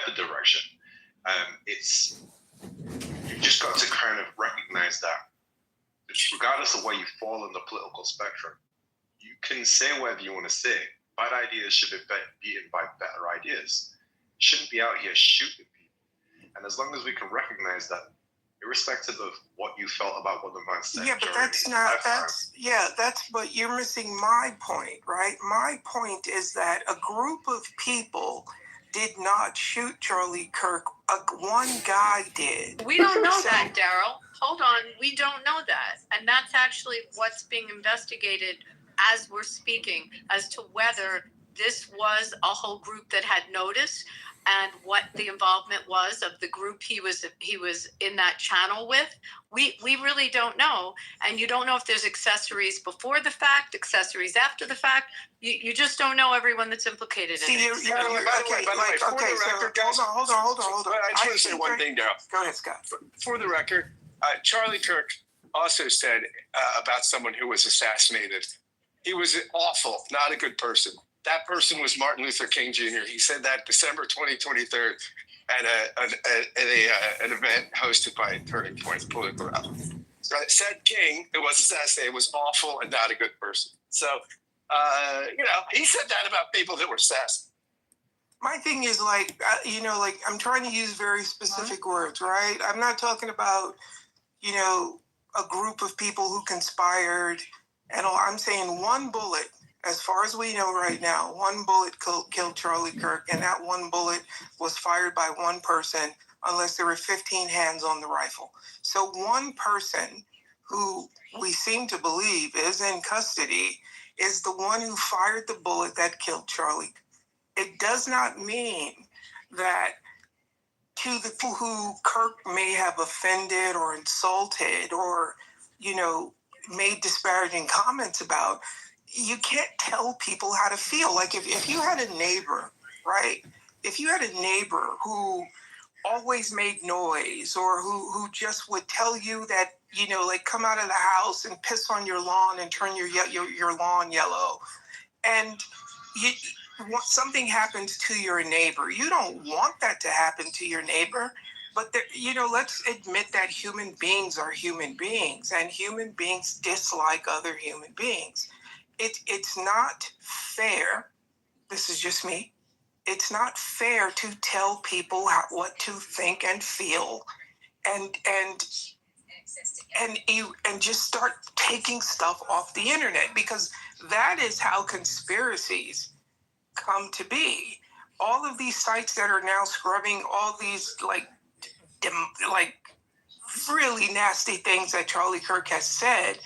the direction. You've just got to kind of recognize that regardless of where you fall in the political spectrum, you can say whatever you want to say. Bad ideas should be beaten by better ideas. You shouldn't be out here shooting people. And as long as we can recognize that, irrespective of what you felt about what the man said. Yeah, but but you're missing my point, right? My point is that a group of people did not shoot Charlie Kirk. One guy did. We don't know that, Daryl. Hold on. We don't know that. And that's actually what's being investigated as we're speaking, as to whether this was a whole group that had notice and what the involvement was of the group he was in that channel with. We really don't know. And you don't know if there's accessories before the fact, accessories after the fact. You just don't know everyone that's implicated in it. By the way, for the record, guys, hold on. I just want to say one thing, Daryl. Go ahead, Scott. For the record, Charlie Kirk also said about someone who was assassinated, he was awful, not a good person. That person was Martin Luther King Jr. He said that December 2023 at an event hosted by Turning Point Political Rally. Said King, who was assassinated, was awful and not a good person. So, he said that about people that were assassinated. My thing is I'm trying to use very specific words, right? I'm not talking about, a group of people who conspired. And I'm saying one bullet, as far as we know right now, one bullet killed Charlie Kirk, and that one bullet was fired by one person, unless there were 15 hands on the rifle. So one person who we seem to believe is in custody is the one who fired the bullet that killed Charlie. It does not mean that to the people who Kirk may have offended or insulted or, made disparaging comments about, you can't tell people how to feel. Like if you had a neighbor, right? If you had a neighbor who always made noise or who just would tell you that, come out of the house and piss on your lawn and turn your lawn yellow, and something happens to your neighbor, you don't want that to happen to your neighbor. But, let's admit that human beings are human beings, and human beings dislike other human beings. It's not fair. This is just me. It's not fair to tell people what to think and feel, and just start taking stuff off the internet, because that is how conspiracies come to be. All of these sites that are now scrubbing all these really nasty things that Charlie Kirk has said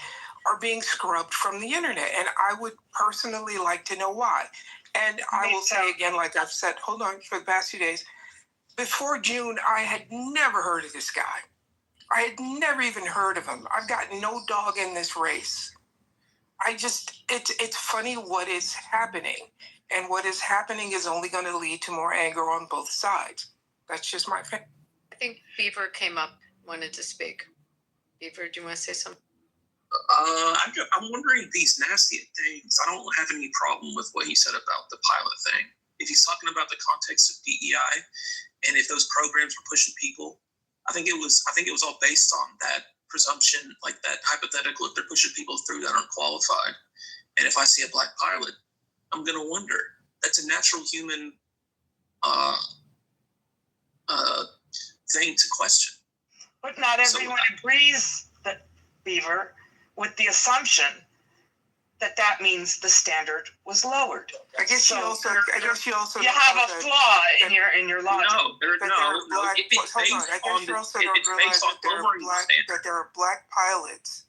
are being scrubbed from the internet. And I would personally like to know why. And I will say again, like I've said, hold on, for the past few days, before June, I had never heard of this guy. I had never even heard of him. I've got no dog in this race. It's funny what is happening. And what is happening is only going to lead to more anger on both sides. That's just my opinion. I think Beaver came up, wanted to speak. Beaver, do you want to say something? I'm wondering these nasty things. I don't have any problem with what he said about the pilot thing. If he's talking about the context of DEI, and if those programs were pushing people, I think it was all based on that presumption, like that hypothetical. If they're pushing people through that aren't qualified, and if I see a black pilot, I'm gonna wonder. That's a natural human thing to question. But not everyone agrees, that Beaver, with the assumption that means the standard was lowered. I guess you also you have a flaw in your logic. That there are black pilots,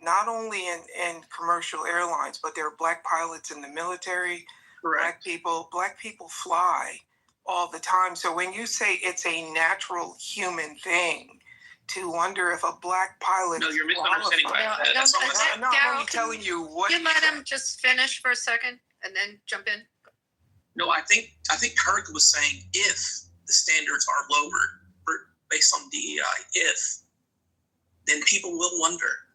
not only in commercial airlines, but there are black pilots in the military. Correct. Black people fly all the time. So when you say it's a natural human thing to wonder if a black pilot... No, you're misunderstanding that. I'm only telling you what... Can you let him just finish for a second and then jump in? No, I think Kirk was saying if the standards are lowered based on DEI, then people will wonder,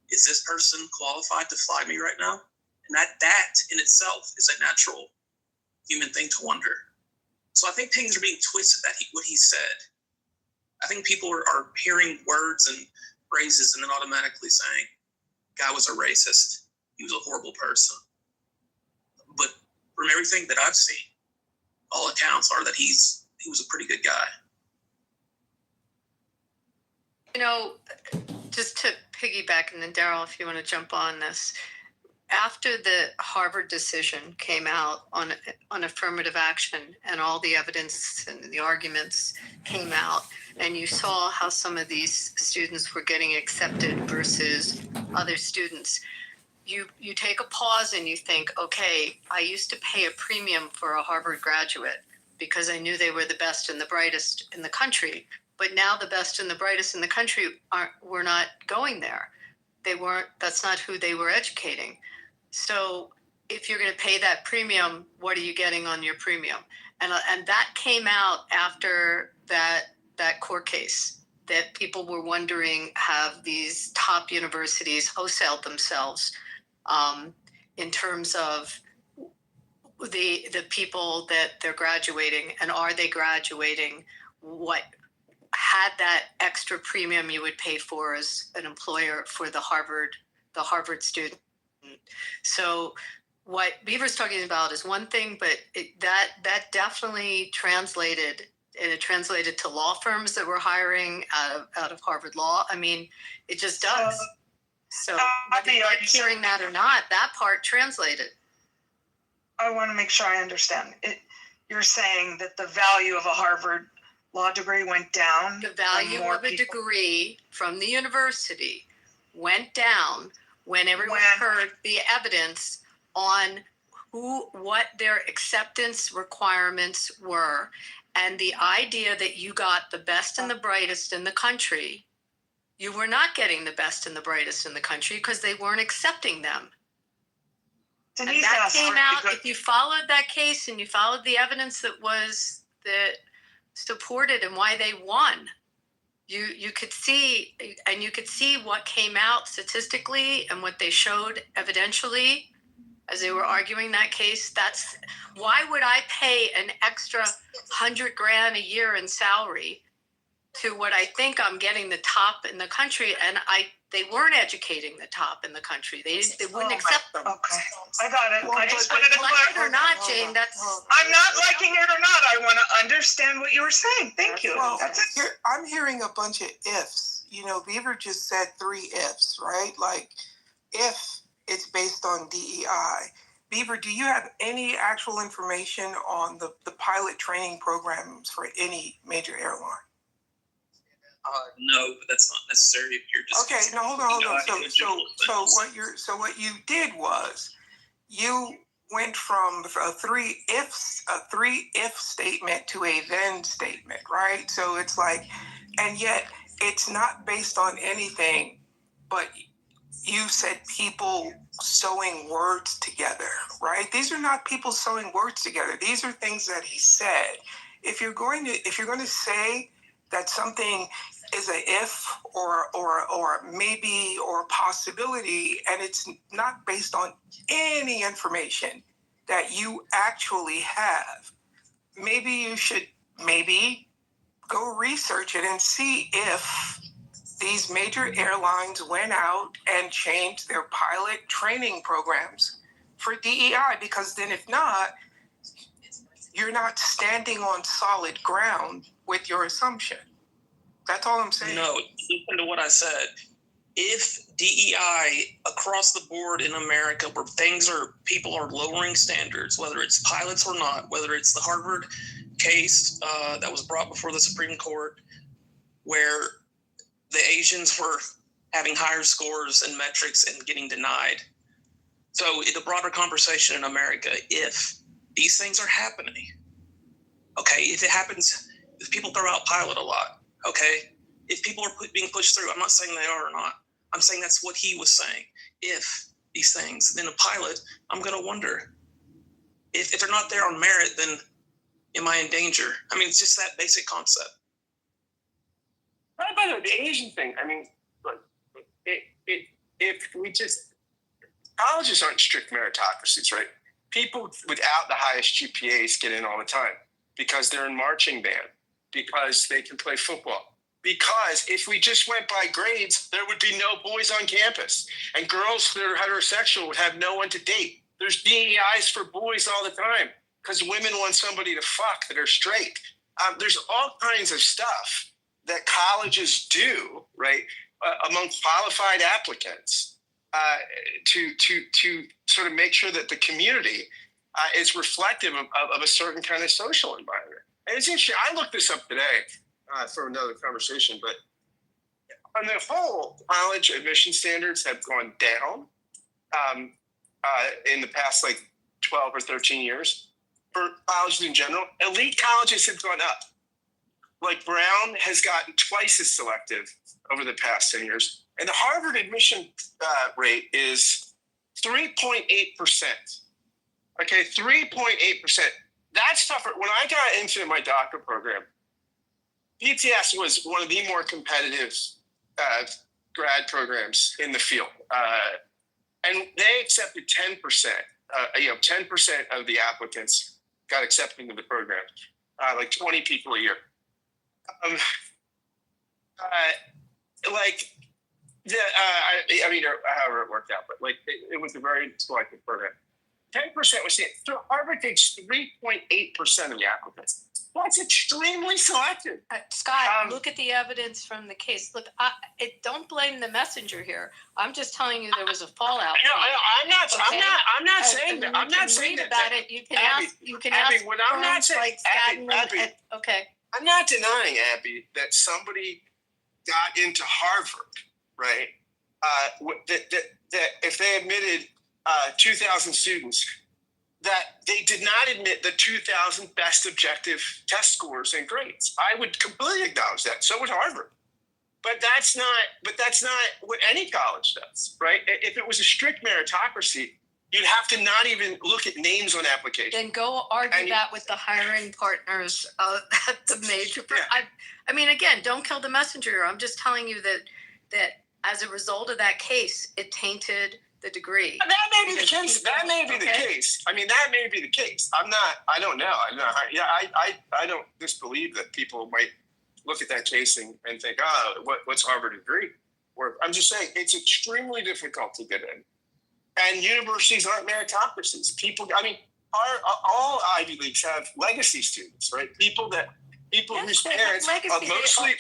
is this person qualified to fly me right now? And that in itself is a natural human thing to wonder. So I think things are being twisted that what he said. I think people are hearing words and phrases and then automatically saying, guy was a racist. He was a horrible person. But from everything that I've seen, all accounts are that he was a pretty good guy. You know, just to piggyback, and then Daryl, if you want to jump on this, after the Harvard decision came out on affirmative action and all the evidence and the arguments came out, and you saw how some of these students were getting accepted versus other students, you take a pause and you think, okay, I used to pay a premium for a Harvard graduate because I knew they were the best and the brightest in the country. But now the best and the brightest in the country were not going there. They weren't. That's not who they were educating. So if you're going to pay that premium, what are you getting on your premium? And that came out after that court case, that people were wondering, have these top universities wholesaled themselves in terms of the people that they're graduating, and are they graduating what had that extra premium you would pay for as an employer for the Harvard student. So what Beaver's talking about is one thing, but that definitely translated, and it translated to law firms that were hiring out of Harvard Law. I mean, it just does. So whether you're hearing that or not, that part translated. I want to make sure I understand. You're saying that the value of a Harvard law degree went down? The value of a degree from the university went down when everyone heard the evidence on what their acceptance requirements were, and the idea that you got the best and the brightest in the country. You were not getting the best and the brightest in the country because they weren't accepting them. Denise, and that came out, if you followed that case and you followed the evidence that supported and why they won, you could see, and you could see what came out statistically and what they showed evidentially as they were arguing that case. That's why would I pay an extra $100,000 a year in salary to what I think I'm getting the top in the country, and they weren't educating the top in the country. They wouldn't accept them. Okay, I got it. Well, I just wanted to like it or not, Jane, that's. I'm not liking it or not. I want to understand what you were saying. Thank you. Well, That's it. I'm hearing a bunch of ifs. You know, Beaver just said 3 ifs, right? Like, if it's based on DEI. Beaver, do you have any actual information on the pilot training programs for any major airline? No, but that's not necessary if you're just. Okay, no, hold on. So what you did was you went from a three if statement to a then statement, right? So it's like, and yet it's not based on anything, but you said people sewing words together, right? These are not people sewing words together. These are things that he said. If you're going to say that something is a if or maybe or a possibility, and it's not based on any information that you actually have, maybe you should go research it and see if these major airlines went out and changed their pilot training programs for DEI, because then if not, you're not standing on solid ground with your assumption. That's all I'm saying. No, listen to what I said. If DEI across the board in America, where people are lowering standards, whether it's pilots or not, whether it's the Harvard case that was brought before the Supreme Court, where the Asians were having higher scores and metrics and getting denied. So in the broader conversation in America, if these things are happening, okay, if it happens, if people throw out pilot a lot, okay, if people are being pushed through, I'm not saying they are or not. I'm saying that's what he was saying. If these things, then a pilot, I'm going to wonder if they're not there on merit, then am I in danger? I mean, it's just that basic concept. Right, by the way, the Asian thing, I mean, look, if we just, colleges aren't strict meritocracies, right? People without the highest GPAs get in all the time. because they're in marching band, because they can play football. Because if we just went by grades, there would be no boys on campus, and girls that are heterosexual would have no one to date. There's DEIs for boys all the time because women want somebody to fuck that are straight. There's all kinds of stuff that colleges do, right, among qualified applicants to sort of make sure that the community is reflective of a certain kind of social environment. And it's interesting. I looked this up today for another conversation, but on the whole, college admission standards have gone down in the past 12 or 13 years for colleges in general. Elite colleges have gone up. Like Brown has gotten twice as selective over the past 10 years. And the Harvard admission rate is 3.8%. Okay, 3.8%. That's tougher. When I got into my doctoral program, PTS was one of the more competitive grad programs in the field. And they accepted 10%. 10% of the applicants got accepted into the program, 20 people a year. However it worked out, but it was a very selective program. 10% was seen. So Harvard takes 3.8% of the applicants. That's extremely selective. Scott, look at the evidence from the case. Look, don't blame the messenger here. I'm just telling you there was a fallout. I'm not saying that. I'm not saying that. You can ask. Abby, what I'm not saying, Abby, okay. I'm not denying, Abby, that somebody got into Harvard, right? That if they admitted 2,000 students, that they did not admit the 2,000 best objective test scores and grades. I would completely acknowledge that. So would Harvard. But that's not what any college does, right? If it was a strict meritocracy, you'd have to not even look at names on applications. Then go argue that with the hiring partners at the major. Yeah. I mean, again, don't kill the messenger. I'm just telling you that as a result of that case, it tainted the degree. That may be the case. That may be the case. I mean, that may be the case. I don't know. I don't disbelieve that people might look at that case and think, what's Harvard degree? Or I'm just saying it's extremely difficult to get in. And universities aren't meritocracies. All Ivy Leagues have legacy students, right? People whose parents are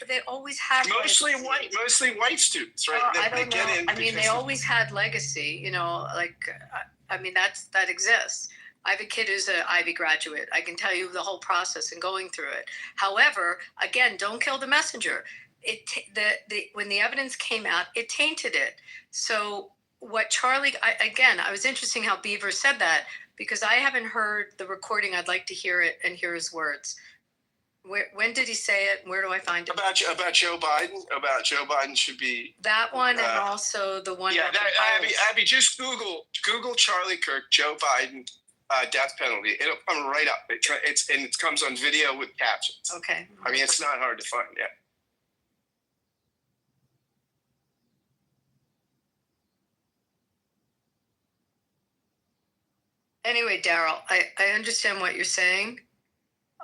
they always have mostly white students, right? They always had legacy. That exists. I have a kid who's an Ivy graduate. I can tell you the whole process and going through it. However, again, don't kill the messenger. When the evidence came out, it tainted it. So what Charlie, I was interesting how Beaver said that, because I haven't heard the recording. I'd like to hear it and hear his words. When did he say it? Where do I find it? About Joe Biden. About Joe Biden should be that one, and also the one. Yeah, Abby, just Google Charlie Kirk, Joe Biden, death penalty. It'll come right up. It comes on video with captions. Okay. I mean, it's not hard to find. Yeah. Anyway, Daryl, I understand what you're saying.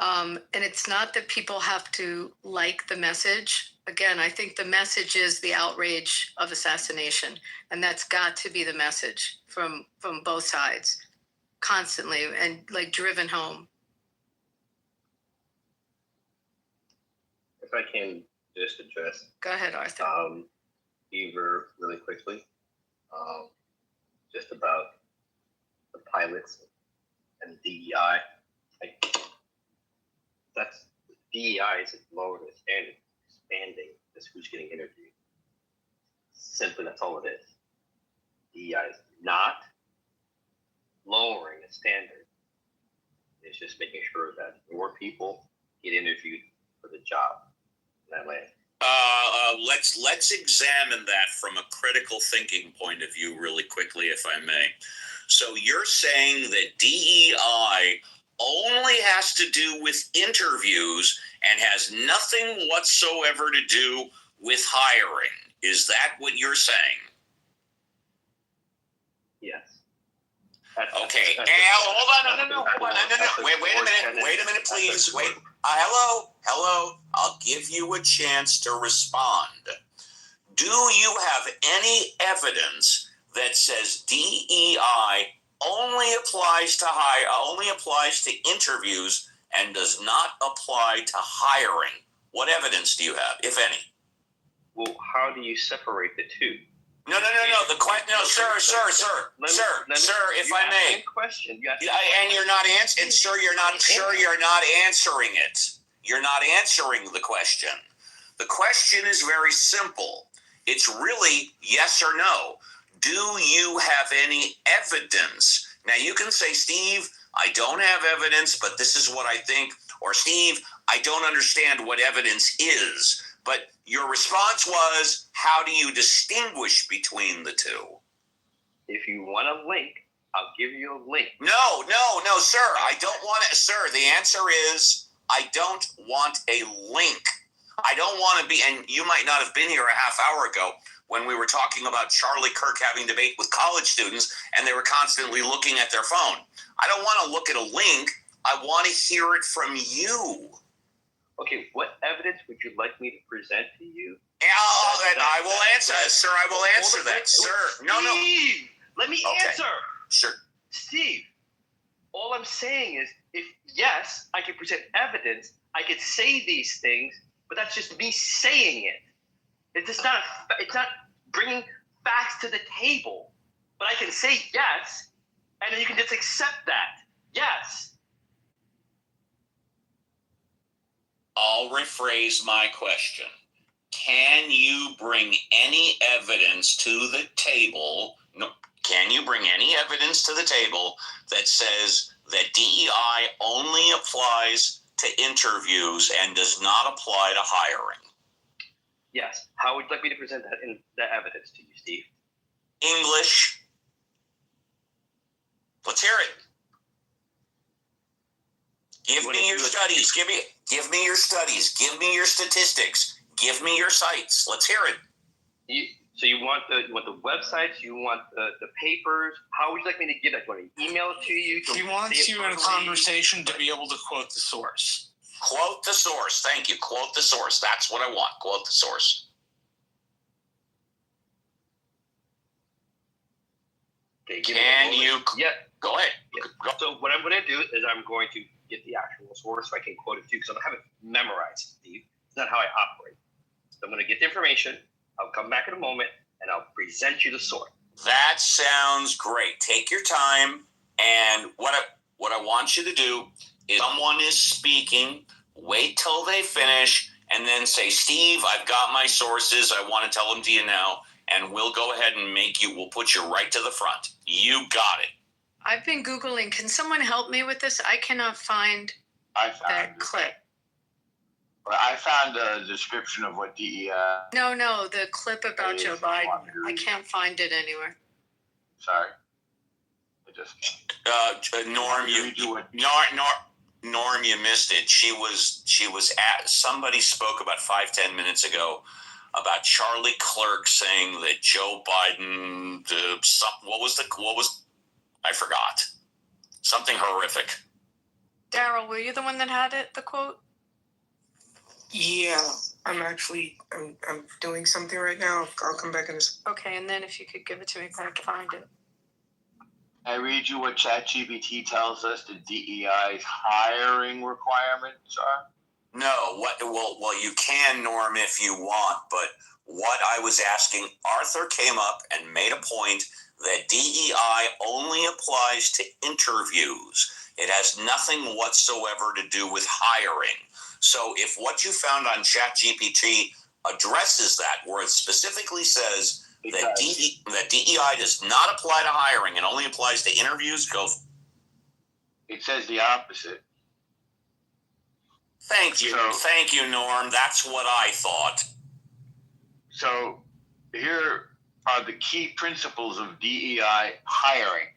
And it's not that people have to like the message. Again, I think the message is the outrage of assassination. And that's got to be the message from both sides constantly and driven home. If I can just address. Go ahead, Arthur. Beaver really quickly. Just about the pilots and DEI. That's DEI is lowering the standard, expanding this who's getting interviewed. Simply, that's all it is. DEI is not lowering the standard. It's just making sure that more people get interviewed for the job in that land. Let's examine that from a critical thinking point of view really quickly, if I may. So you're saying that DEI only has to do with interviews and has nothing whatsoever to do with hiring. Is that what you're saying? Yes. Okay. Hold on. No. Wait a minute, please. Wait. Hello. I'll give you a chance to respond. Do you have any evidence that says DEI only applies to interviews and does not apply to hiring? What evidence do you have, if any? Well, how do you separate the two? No. Sir. If I may. Question. And you're not answering. Sir, you're not answering it. You're not answering the question. The question is very simple. It's really yes or no. Do you have any evidence? Now you can say, Steve, I don't have evidence, but this is what I think. Or Steve, I don't understand what evidence is. But your response was, how do you distinguish between the two? If you want a link, I'll give you a link. No, sir. I don't want it. Sir, the answer is, I don't want a link. I don't want to be, and you might not have been here a half hour ago when we were talking about Charlie Kirk having debate with college students, and they were constantly looking at their phone. I don't want to look at a link. I want to hear it from you. Okay, what evidence would you like me to present to you? I will answer that, sir. I will answer that, sir. No. Steve, let me answer. Sure. Steve, all I'm saying is, if yes, I can present evidence, I could say these things, but that's just me saying it. It's not bringing facts to the table. But I can say yes, and then you can just accept that. Yes. I'll rephrase my question. Can you bring any evidence to the table? No. Can you bring any evidence to the table that says that DEI only applies to interviews and does not apply to hiring? Yes. How would you like me to present that evidence to you, Steve? English. Let's hear it. Give me your studies. Give me your studies. Give me your statistics. Give me your sites. Let's hear it. So you want the websites? You want the papers? How would you like me to give that? Do you want to email it to you? He wants you in a conversation to be able to quote the source. Quote the source. Thank you. Quote the source. That's what I want. Quote the source. Okay, Can you? Yeah. Go ahead. Yeah. Go. So what I'm going to do is I'm going to get the actual source so I can quote it to you, because I don't have it memorized, Steve. It's not how I operate. So I'm going to get the information. I'll come back in a moment and I'll present you the source. That sounds great. Take your time. And what I want you to do is, someone is speaking, wait till they finish, and then say, Steve, I've got my sources. I want to tell them to you now. And we'll go ahead and we'll put you right to the front. You got it. I've been Googling. Can someone help me with this? I cannot find that clip. I found a description of what DEI. No, the clip about Joe Biden. I can't find it anywhere. Sorry, I just can't. Norm, you missed it. She was at. Somebody spoke about 5-10 minutes ago about Charlie Clerk saying that Joe Biden. What was? I forgot. Something horrific. Daryl, were you the one that had it? The quote. Yeah, I'm doing something right now. I'll come back in a second. Okay, and then if you could give it to me, I can find it. I read you what ChatGPT tells us the DEI's hiring requirements are. No, well, you can, Norm, if you want, but what I was asking, Arthur came up and made a point that DEI only applies to interviews. It has nothing whatsoever to do with hiring. So if what you found on ChatGPT addresses that, where it specifically says that DEI does not apply to hiring and only applies to interviews, go. It says the opposite. Thank you, Norm. That's what I thought. So here are the key principles of DEI hiring.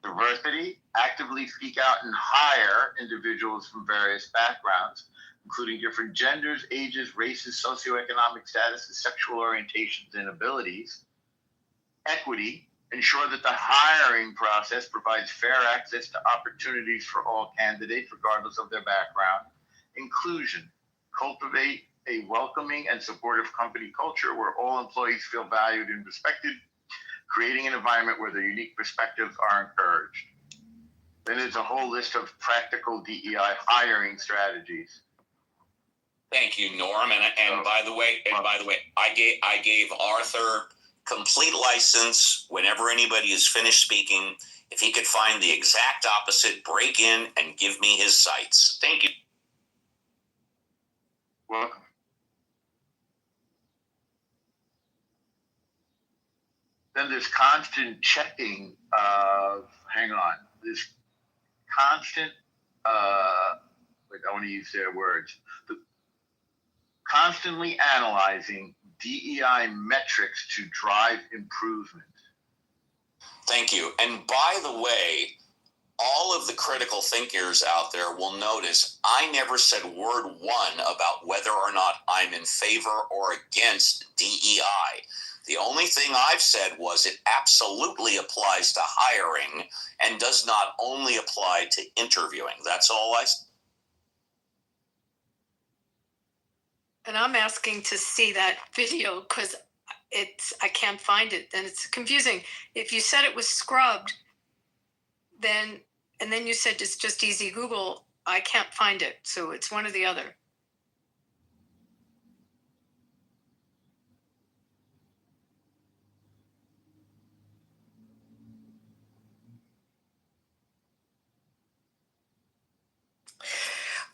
Diversity, actively seek out and hire individuals from various backgrounds, including different genders, ages, races, socioeconomic statuses, sexual orientations, and abilities. Equity, Ensure that the hiring process provides fair access to opportunities for all candidates, regardless of their background. Inclusion. Cultivate a welcoming and supportive company culture where all employees feel valued and respected, creating an environment where their unique perspectives are encouraged. Then there's a whole list of practical DEI hiring strategies. Thank you, Norm. And by the way, I gave Arthur complete license whenever anybody is finished speaking. If he could find the exact opposite, break in and give me his sites. Thank you. Welcome. Then there's constant checking of, there's constant, I want to use their words, constantly analyzing DEI metrics to drive improvement. Thank you. And by the way, all of the critical thinkers out there will notice I never said word one about whether or not I'm in favor or against DEI. The only thing I've said was it absolutely applies to hiring and does not only apply to interviewing. That's all I said. And I'm asking to see that video because I can't find it. Then it's confusing. If you said it was scrubbed, and then you said it's just easy Google, I can't find it. So it's one or the other.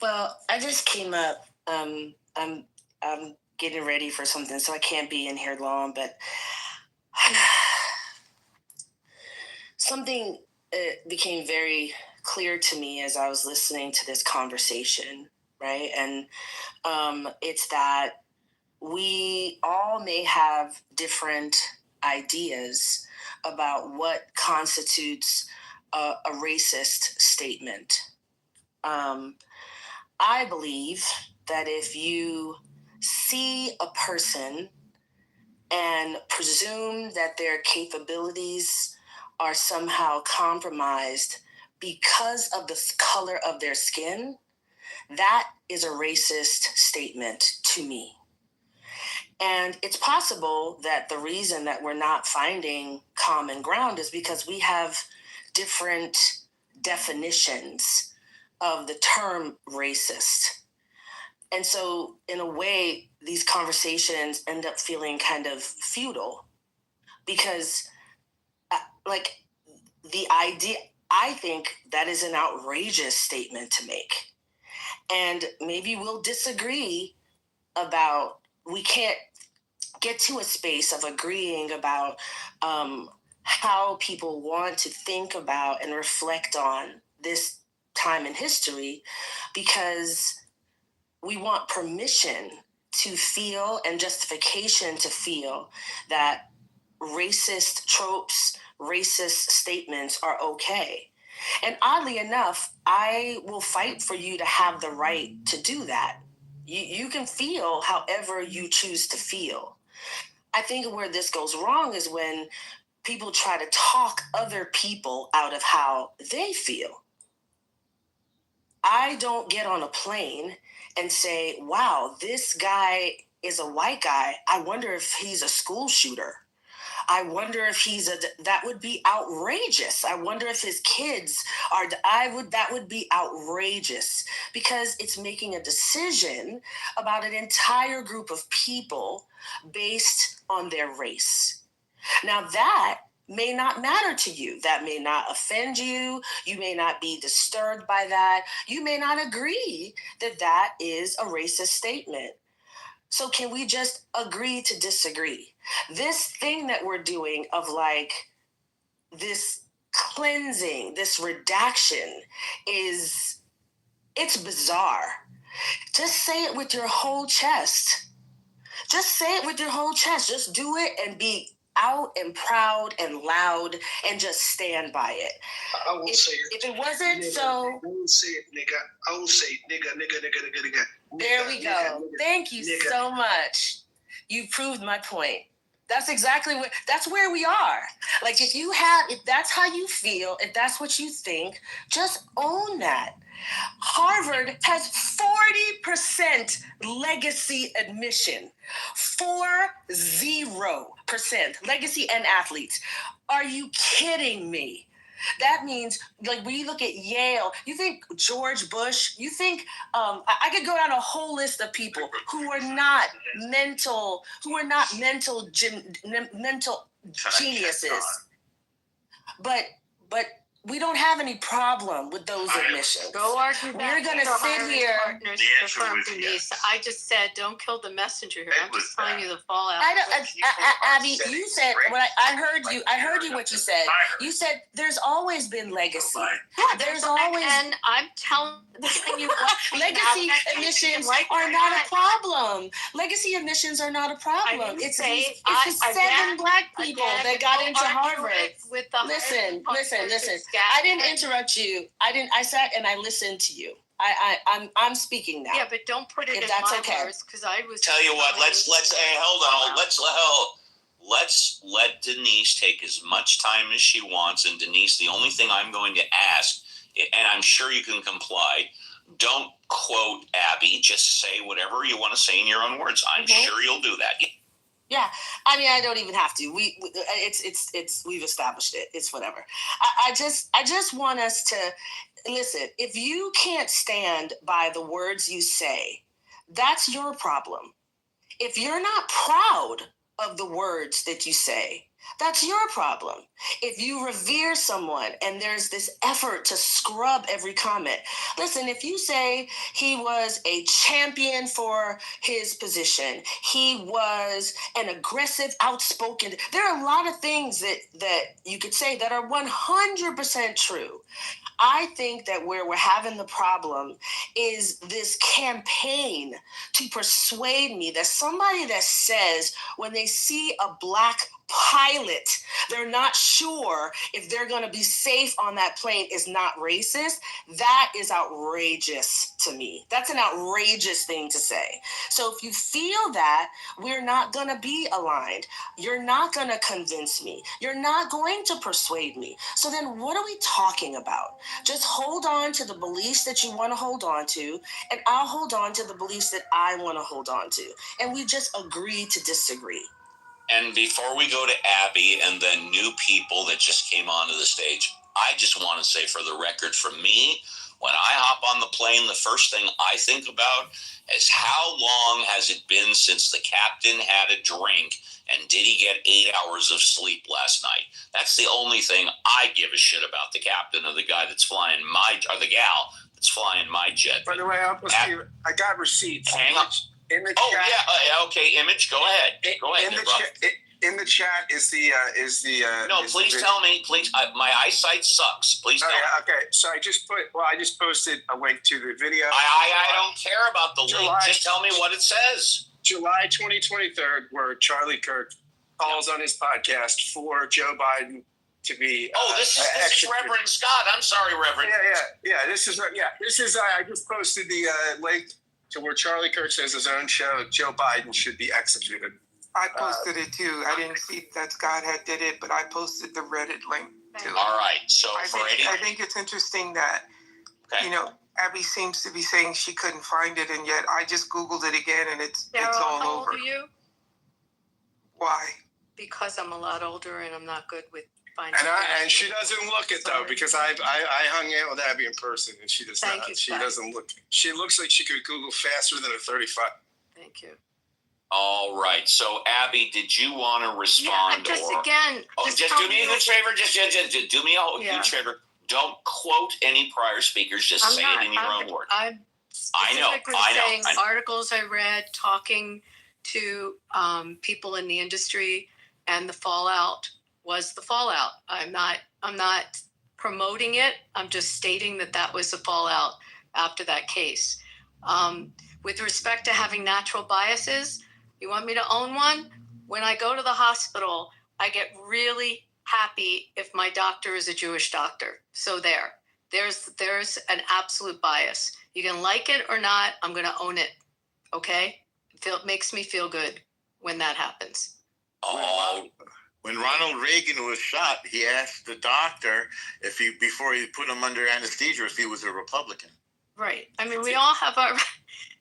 Well, I just came up. I'm getting ready for something, so I can't be in here long. But something became very clear to me as I was listening to this conversation, right? And it's that we all may have different ideas about what constitutes a racist statement. I believe that if you see a person and presume that their capabilities are somehow compromised because of the color of their skin, that is a racist statement to me. And it's possible that the reason that we're not finding common ground is because we have different definitions of the term racist. And so in a way, these conversations end up feeling kind of futile because the idea, I think that is an outrageous statement to make. And maybe we'll disagree about, we can't get to a space of agreeing about how people want to think about and reflect on this time in history, because we want permission to feel and justification to feel that racist tropes, racist statements are okay. And oddly enough, I will fight for you to have the right to do that. You can feel however you choose to feel. I think where this goes wrong is when people try to talk other people out of how they feel. I don't get on a plane and say, wow, this guy is a white guy. I wonder if he's a school shooter. I wonder if that would be outrageous. I wonder if his kids are, that would be outrageous, because it's making a decision about an entire group of people based on their race. Now that may not matter to you. That may not offend you. You may not be disturbed by that. You may not agree that that is a racist statement. So can we just agree to disagree? This thing that we're doing of this cleansing, this redaction it's bizarre. Just say it with your whole chest. Just say it with your whole chest. Just do it and be out and proud and loud and just stand by it. I will say it. If it wasn't nigga, so... I will say it, nigga. I will say nigga. There we go. Thank you so much. You proved my point. That's exactly that's where we are. Like if that's how you feel, if that's what you think, just own that. Harvard has 40% legacy admission. 40% legacy and athletes. Are you kidding me? That means, like, when you look at Yale, you think George Bush, you think, I could go down a whole list of people who are not mental geniuses. But we don't have any problem with those admissions. Go argue We're that. gonna sit here. Partners The answer from was Denise. yes. I just said, don't kill the messenger here. It I'm was just telling that. you the fallout. I don't, which you can Abby, offset. you said when I heard you. I heard you what you said. You said there's always been legacy. Yeah, There's always and I'm telling you what legacy admissions are not a problem. Legacy admissions are not a problem. It's the 7 black people that got into Harvard. With the Listen. I didn't interrupt you. I sat and I listened to you. I'm speaking now. Yeah, but don't put it If in that's my okay. words because I was. Tell you what, let's hey, hold on. Let's let Denise take as much time as she wants. And Denise, the only thing I'm going to ask, and I'm sure you can comply, don't quote Abby. Just say whatever you want to say in your own words. I'm sure you'll do that. Yeah, I mean, I don't even have to. It's we've established it. It's whatever. I just want us to listen. If you can't stand by the words you say, that's your problem. If you're not proud of the words that you say, that's your problem. If you revere someone and there's this effort to scrub every comment, listen, if you say he was a champion for his position, he was an aggressive, outspoken, there are a lot of things that you could say that are 100% true. I think that where we're having the problem is this campaign to persuade me that somebody that says when they see a black pilot, they're not sure if they're going to be safe on that plane is not racist. That is outrageous to me. That's an outrageous thing to say. So if you feel that, we're not going to be aligned. You're not going to convince me. You're not going to persuade me. So then what are we talking about? Just hold on to the beliefs that you want to hold on to, and I'll hold on to the beliefs that I want to hold on to. And we just agree to disagree. And before we go to Abby and the new people that just came onto the stage, I just want to say for the record, for me, when I hop on the plane, the first thing I think about is how long has it been since the captain had a drink and did he get 8 hours of sleep last night? That's the only thing I give a shit about the captain or the guy that's flying or the gal that's flying my jet. By the way, Uncle Steve, I got receipts. Hang up. In the oh chat, yeah, okay, Image, go ahead. Go ahead, in the chat is the No, please tell me. Please, my eyesight sucks. Please tell me. Okay, so I just posted a link to the video. I don't care about the link. Just tell me what it says. July 2023, where Charlie Kirk calls on his podcast for Joe Biden to be. This is Reverend Scott. I'm sorry, Reverend. Yeah. This is. I just posted the link to where Charlie Kirk says his own show, Joe Biden should be executed. I posted it too. I didn't see that Scott had did it, but I posted the Reddit link too. All right. So I think it's interesting that Abby seems to be saying she couldn't find it, and yet I just Googled it again, and it's all how over. Old are you? Why? Because I'm a lot older and I'm not good with finding. And she doesn't look it though, because I hung out with Abby in person, and she does not. She doesn't look. She looks like she could Google faster than a 35. Thank you. All right. So Abby, did you want to respond? Yeah, just do me a huge favor. Just do me a huge favor. Don't quote any prior speakers. Just say it in your own words. I'm specifically saying articles I read, talking to people in the industry, and the fallout was the fallout. I'm not promoting it. I'm just stating that was the fallout after that case. With respect to having natural biases, you want me to own one? When I go to the hospital, I get really happy if my doctor is a Jewish doctor. So there's an absolute bias. You can like it or not, I'm going to own it. Okay? It makes me feel good when that happens. Oh, When Ronald Reagan was shot, he asked the doctor if he, before he put him under anesthesia, if he was a Republican. Right. I mean, we all have our.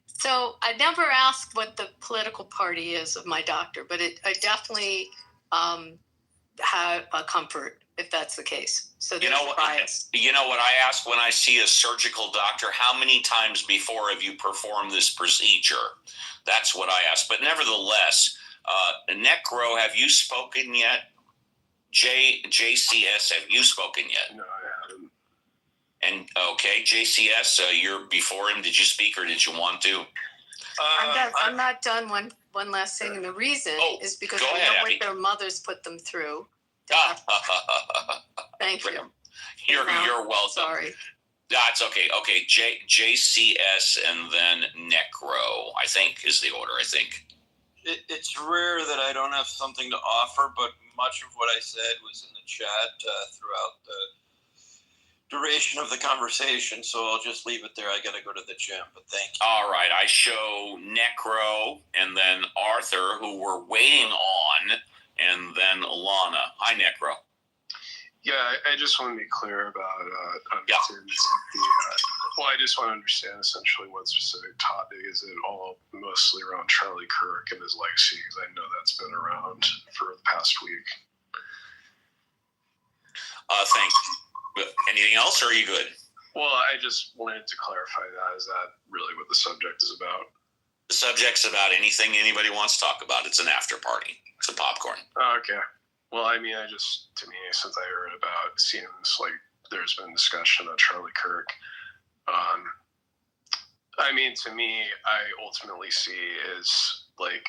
So I never asked what the political party is of my doctor, but I definitely have a comfort if that's the case. So you know what? bias. You know what I ask when I see a surgical doctor? How many times before have you performed this procedure? That's what I ask. But nevertheless, Necro, have you spoken yet? JCS, have you spoken yet? No, I haven't. And okay, JCS, you're before him. Did you speak or did you want to? I'm not done. One last thing, and the reason is because we know what their mothers put them through. Thank you. You're welcome. Sorry. That's okay. Okay, JCS and then Necro, I think, is the order. I think. It's rare that I don't have something to offer, but much of what I said was in the chat throughout the duration of the conversation, so I'll just leave it there. I got to go to the gym, but thank you. All right, I show Necro and then Arthur, who we're waiting on, and then Lana. Hi, Necro. Yeah, I just want to be clear about understanding well, I just want to understand essentially what specific topic. Is it all mostly around Charlie Kirk and his legacy? Because I know that's been around for the past week. Thanks. Anything else, or are you good? Well, I just wanted to clarify that. Is that really what the subject is about? The subject's about anything anybody wants to talk about. It's an after party. It's a popcorn. Oh, okay. Well, I mean, to me, since I heard about seems like there's been discussion on Charlie Kirk. I mean, to me, I ultimately see is like,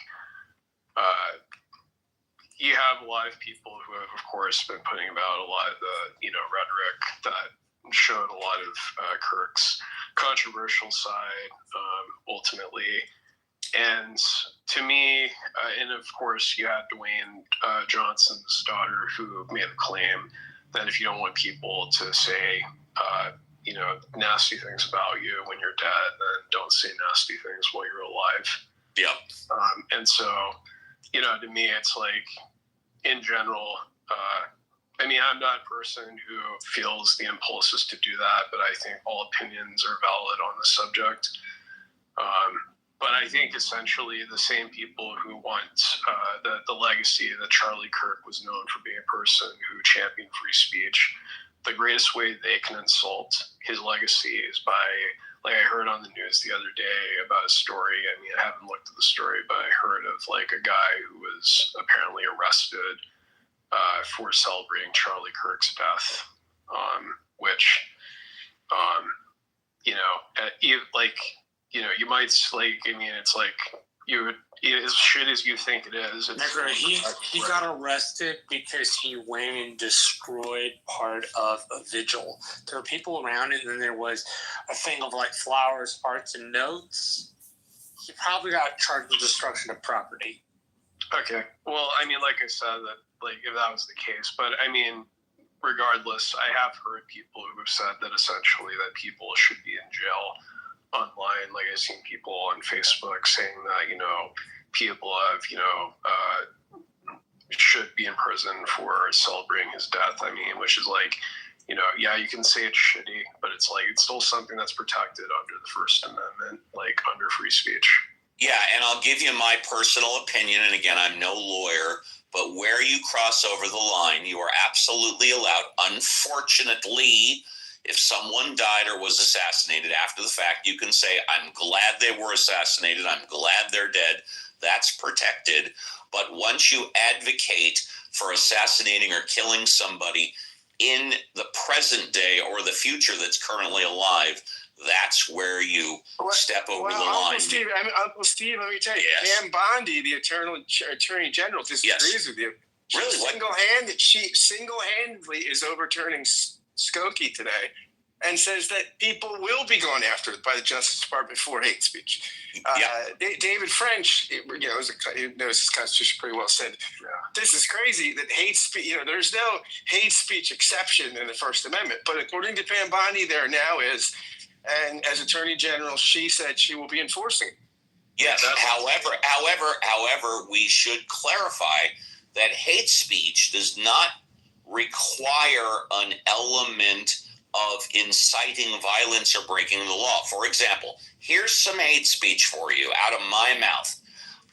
you have a lot of people who have, of course, been putting about a lot of the, rhetoric that showed a lot of Kirk's controversial side, ultimately. And to me, and of course, you had Dwayne Johnson's daughter who made a claim that if you don't want people to say, nasty things about you when you're dead, then don't say nasty things while you're alive. Yeah. And so, to me, it's like, in general, I mean, I'm not a person who feels the impulses to do that, but I think all opinions are valid on the subject. But I think essentially the same people who want the legacy that Charlie Kirk was known for being a person who championed free speech, the greatest way they can insult his legacy is by, like I heard on the news the other day about a story. I mean, I haven't looked at the story, but I heard of like a guy who was apparently arrested for celebrating Charlie Kirk's death, which, you might like, I mean, it's like as shit as you think it is. He got arrested because he went and destroyed part of a vigil. There were people around it, and then there was a thing of like flowers, hearts, and notes. He probably got charged with destruction of property. Okay. Well, I mean, like I said, that like if that was the case, but I mean, regardless, I have heard people who have said that essentially that people should be in jail online. Like I've seen people on Facebook saying that, people have, should be in prison for celebrating his death. I mean, which is like, yeah, you can say it's shitty, but it's like, it's still something that's protected under the First Amendment, like under free speech. Yeah, and I'll give you my personal opinion, and again, I'm no lawyer, but where you cross over the line, you are absolutely allowed. Unfortunately, if someone died or was assassinated after the fact, you can say, I'm glad they were assassinated. I'm glad they're dead. That's protected. But once you advocate for assassinating or killing somebody in the present day or the future that's currently alive, that's where you step over the line. Uncle Steve, let me tell you, Yes. Pam Bondi, the Attorney General, disagrees with you. Really? She single-handedly is overturning Skokie today and says that people will be going after it by the Justice Department for hate speech. David French, he knows his Constitution pretty well, said, this is crazy that hate speech, there's no hate speech exception in the First Amendment. But according to Pam Bondi, there now is. And as Attorney General, she said she will be enforcing it. Yes. However, we should clarify that hate speech does not require an element of inciting violence or breaking the law. For example, here's some hate speech for you out of my mouth.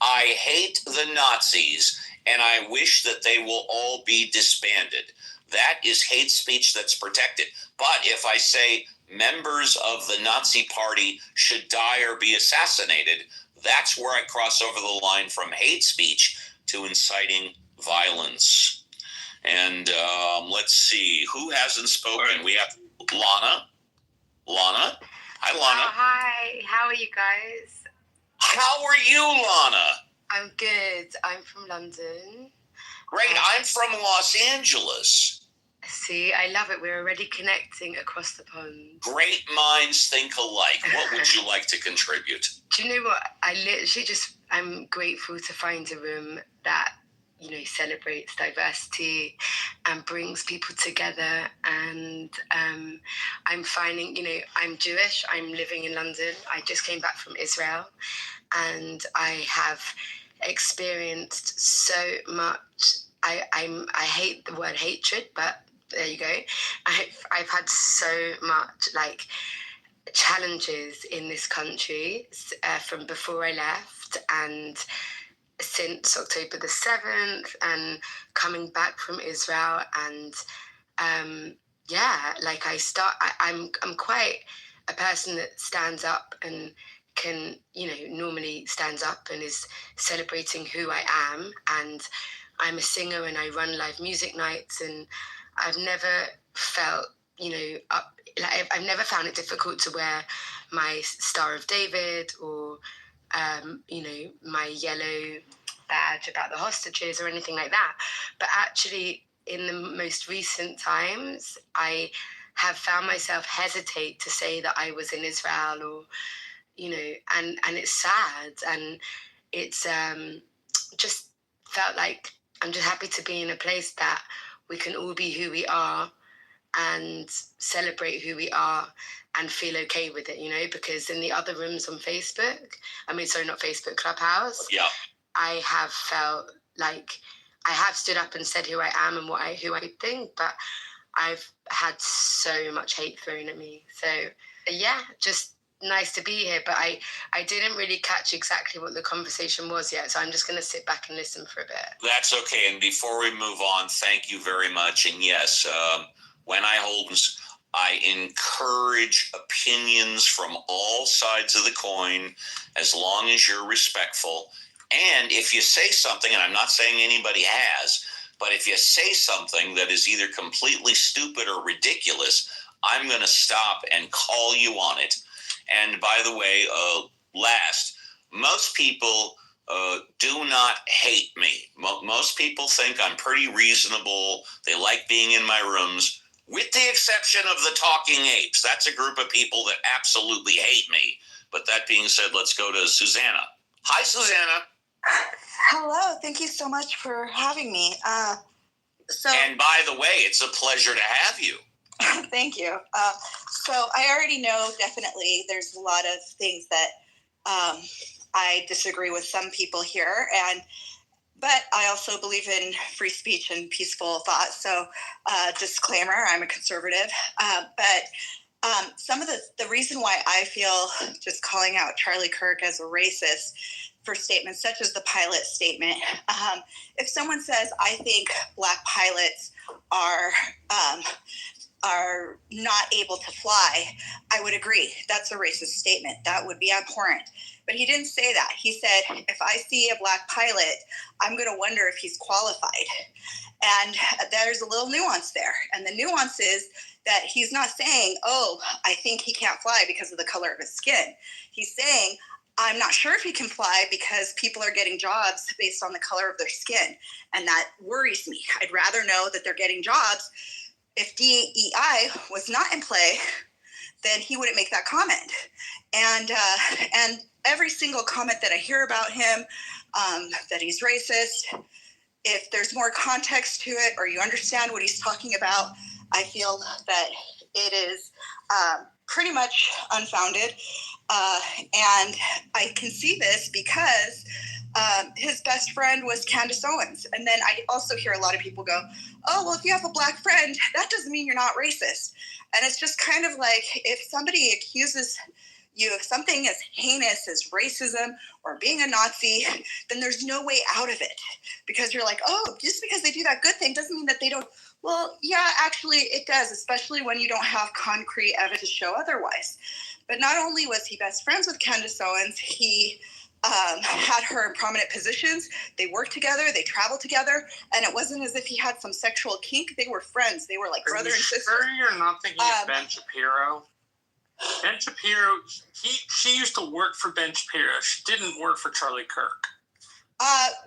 I hate the Nazis, and I wish that they will all be disbanded. That is hate speech that's protected. But if I say members of the Nazi Party should die or be assassinated, that's where I cross over the line from hate speech to inciting violence. And let's see, who hasn't spoken? We have Lana. Lana? Hi, Lana. Hi, how are you guys? How are you, Lana? I'm good. I'm from London. Great. I'm from Los Angeles. See, I love it. We're already connecting across the pond. Great minds think alike. What would you like to contribute? Do you know what? I'm grateful to find a room that, celebrates diversity and brings people together. And I'm finding, I'm Jewish. I'm living in London. I just came back from Israel, and I have experienced so much. I hate the word hatred, but there you go. I've had so much challenges in this country from before I left and since October the 7th, and coming back from Israel. And I'm quite a person that stands up and can, normally stands up and is celebrating who I am. And I'm a singer and I run live music nights, and I've never felt, I've never found it difficult to wear my Star of David or, my yellow badge about the hostages or anything like that. But actually, in the most recent times, I have found myself hesitate to say that I was in Israel, or, and it's sad. And it's just felt like I'm just happy to be in a place that we can all be who we are and celebrate who we are and feel okay with it, because in the other rooms on Facebook, not Facebook, Clubhouse, yeah, I have felt like I have stood up and said who I am and who I think, but I've had so much hate thrown at me. So yeah, just nice to be here, but I didn't really catch exactly what the conversation was yet, so I'm just going to sit back and listen for a bit. That's okay. And before we move on, thank you very much. And yes, when I hold, I encourage opinions from all sides of the coin, as long as you're respectful. And if you say something, and I'm not saying anybody has, but if you say something that is either completely stupid or ridiculous, I'm going to stop and call you on it. And by the way, most people do not hate me. Most people think I'm pretty reasonable. They like being in my rooms, with the exception of the talking apes. That's a group of people that absolutely hate me. But that being said, let's go to Susanna. Hi, Susanna. Hello. Thank you so much for having me. And by the way, it's a pleasure to have you. Thank you. So I already know definitely there's a lot of things that I disagree with some people here, but I also believe in free speech and peaceful thought. So disclaimer, I'm a conservative. But some of the reason why I feel just calling out Charlie Kirk as a racist for statements such as the pilot statement, if someone says, I think Black pilots are not able to fly, I would agree. That's a racist statement. That would be abhorrent. But he didn't say that. He said, if I see a Black pilot, I'm going to wonder if he's qualified. And there's a little nuance there. And the nuance is that he's not saying, oh, I think he can't fly because of the color of his skin. He's saying, I'm not sure if he can fly because people are getting jobs based on the color of their skin. And that worries me. I'd rather know that they're getting jobs. If DEI was not in play, then he wouldn't make that comment. And every single comment that I hear about him, that he's racist, if there's more context to it or you understand what he's talking about, I feel that it is pretty much unfounded. And I can see this because his best friend was Candace Owens. And then I also hear a lot of people go, oh, well, if you have a black friend, that doesn't mean you're not racist. And it's just kind of like, if somebody accuses you of something as heinous as racism or being a Nazi, then there's no way out of it. Because you're like, oh, just because they do that good thing doesn't mean that they don't. Well, yeah, actually it does, especially when you don't have concrete evidence to show otherwise. But not only was he best friends with Candace Owens, he had her in prominent positions. They worked together, they traveled together, and it wasn't as if he had some sexual kink. They were friends. They were like brother and sister. Sure, you're not thinking of Ben Shapiro. Ben Shapiro, she used to work for Ben Shapiro. She didn't work for Charlie Kirk.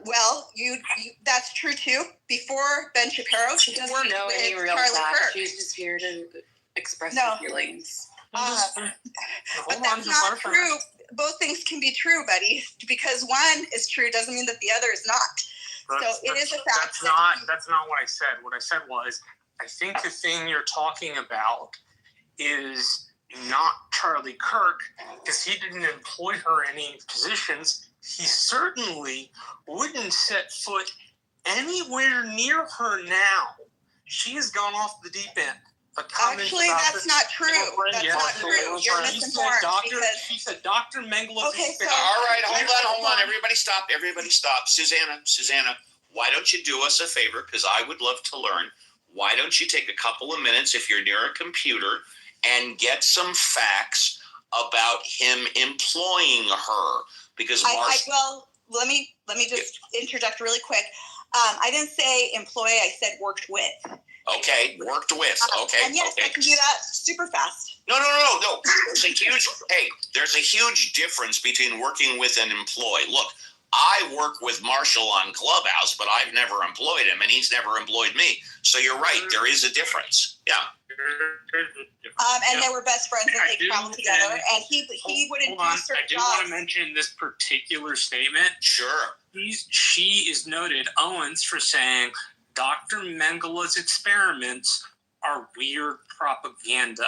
Well, you that's true too. Before Ben Shapiro, she doesn't worked know any with real Charlie facts. Kirk. She's just here to express her feelings. But that's not true. Both things can be true, buddy. Because one is true doesn't mean that the other is not. So it is a fact. That's not what I said. What I said was, I think the thing you're talking about is not Charlie Kirk, because he didn't employ her in any positions. He certainly wouldn't set foot anywhere near her now. She has gone off the deep end. Actually, that's not true. That's not true. You're misinformed. She said Dr. Mengele. Okay, so all right, hold on. Everybody stop. Susanna, why don't you do us a favor? Because I would love to learn. Why don't you take a couple of minutes if you're near a computer and get some facts about him employing her? Because well, let me just interject really quick. I didn't say employ. I said worked with. Okay, worked with. Okay. And yes, I can do that super fast. No. There's a huge difference between working with and employ. Look, I work with Marshall on Clubhouse, but I've never employed him, and he's never employed me. So you're right, there is a difference. Yeah. And they were best friends, and they traveled together. And he wouldn't do certain jobs. I do want to mention this particular statement. Sure. She is noted, Owens, for saying Dr. Mengele's experiments are weird propaganda.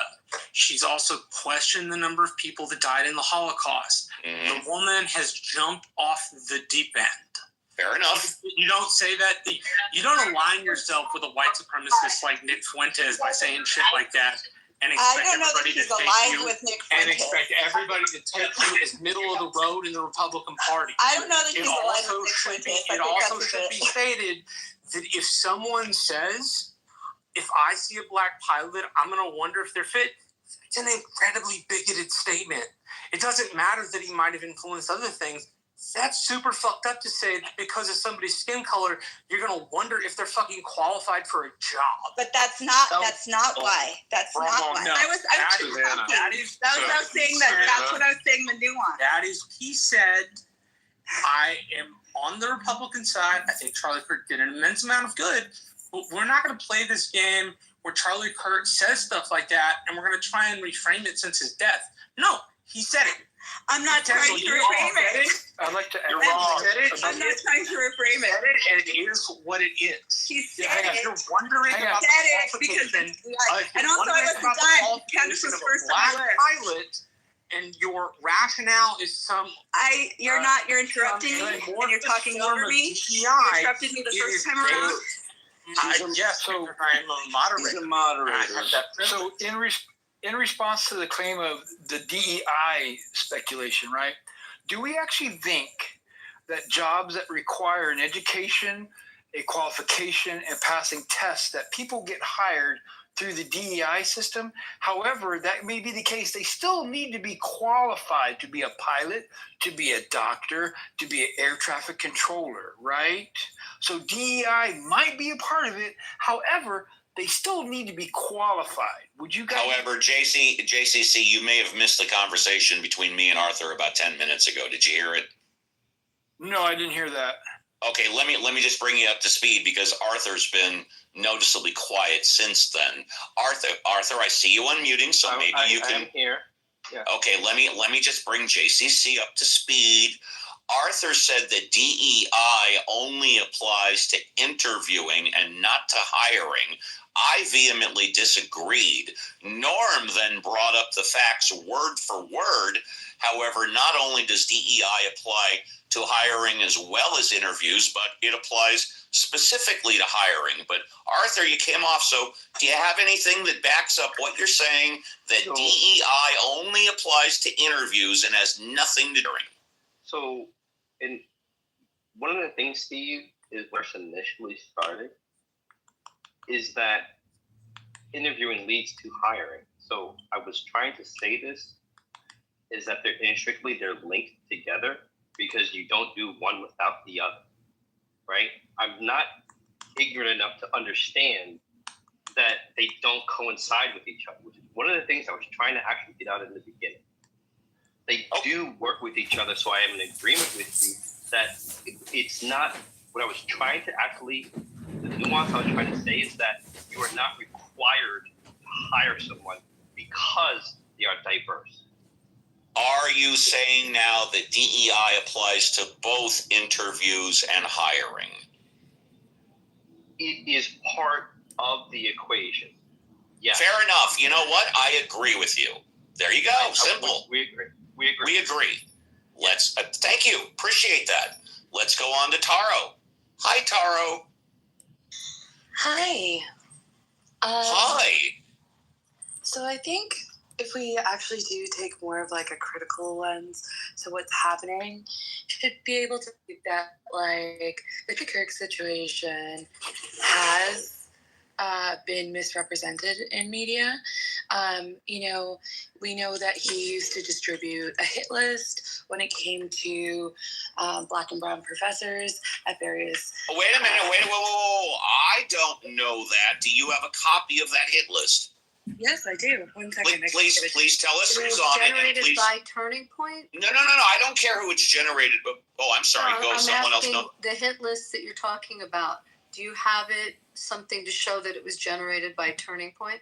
She's also questioned the number of people that died in the Holocaust. The woman has jumped off the deep end. Fair enough. You don't say that. You don't align yourself with a white supremacist like Nick Fuentes by saying shit like that. And expect everybody to take you with Nick and expect everybody to take you as middle of the road in the Republican Party. I don't know that he's aligned with Nick Fuentes. It also should be stated that if someone says, if I see a black pilot, I'm going to wonder if they're fit. It's an incredibly bigoted statement. It doesn't matter that he might have influenced other things. That's super fucked up to say that because of somebody's skin color, you're going to wonder if they're fucking qualified for a job. But that's not why. That's not why. No, I was saying that's what I was saying, the nuance. That is, he said, I am on the Republican side. I think Charlie Kirk did an immense amount of good, but we're not going to play this game where Charlie Kirk says stuff like that and we're going to try and reframe it since his death. No, he said it. I'm not trying to reframe it. I'd like to. I'm not trying to reframe it. And it is what it is. He said it. You're wondering about the qualification. And also, I wasn't done. Candace was first on the list. Pilot, and your rationale is some. You're interrupting me, and you're talking over me. You interrupted me the first time around. So I'm a moderator. He's a moderator. So in response to the claim of the DEI speculation, right? Do we actually think that jobs that require an education, a qualification, and passing tests, that people get hired through the DEI system? However, that may be the case. They still need to be qualified to be a pilot, to be a doctor, to be an air traffic controller, right? So DEI might be a part of it. However, they still need to be qualified. Would you guys? However, JCC, you may have missed the conversation between me and Arthur about 10 minutes ago. Did you hear it? No, I didn't hear that. Okay, let me just bring you up to speed because Arthur's been noticeably quiet since then. Arthur, I see you unmuting, so maybe you can. I'm here. Yeah. Okay, let me just bring JCC up to speed. Arthur said that DEI only applies to interviewing and not to hiring. I vehemently disagreed. Norm then brought up the facts word for word. However, not only does DEI apply to hiring as well as interviews, but it applies specifically to hiring. But Arthur, you came off. So do you have anything that backs up what you're saying, that DEI only applies to interviews and has nothing to do with? So, and one of the things, Steve, is where it initially started, is that interviewing leads to hiring. So I was trying to say this, is that they're inextricably, they're linked together because you don't do one without the other, right? I'm not ignorant enough to understand that they don't coincide with each other, which is one of the things I was trying to actually get out in the beginning. They do work with each other, so I am in agreement with you that it's not what I was trying to actually, the nuance I was trying to say is that you are not required to hire someone because they are diverse. Are you saying now that DEI applies to both interviews and hiring? It is part of the equation. Yes. Fair enough. You know what? I agree with you. There you go. Simple. We agree. We agree. We agree. Let's. Thank you. Appreciate that. Let's go on to Taro. Hi, Taro. Hi. Hi. So I think if we actually do take more of like a critical lens to what's happening, should be able to see that like the Kirk situation has been misrepresented in media. You know, we know that he used to distribute a hit list when it came to Black and brown professors at various. Wait a minute. Whoa. I don't know that. Do you have a copy of that hit list? Yes, I do. 1 second. Please tell us It who's was on it. generated Please. by Turning Point. No. I don't care who it's generated. But I'm sorry. Go. I'm Someone else asking know. the hit list that you're talking about. Do you have it something to show that it was generated by Turning Point?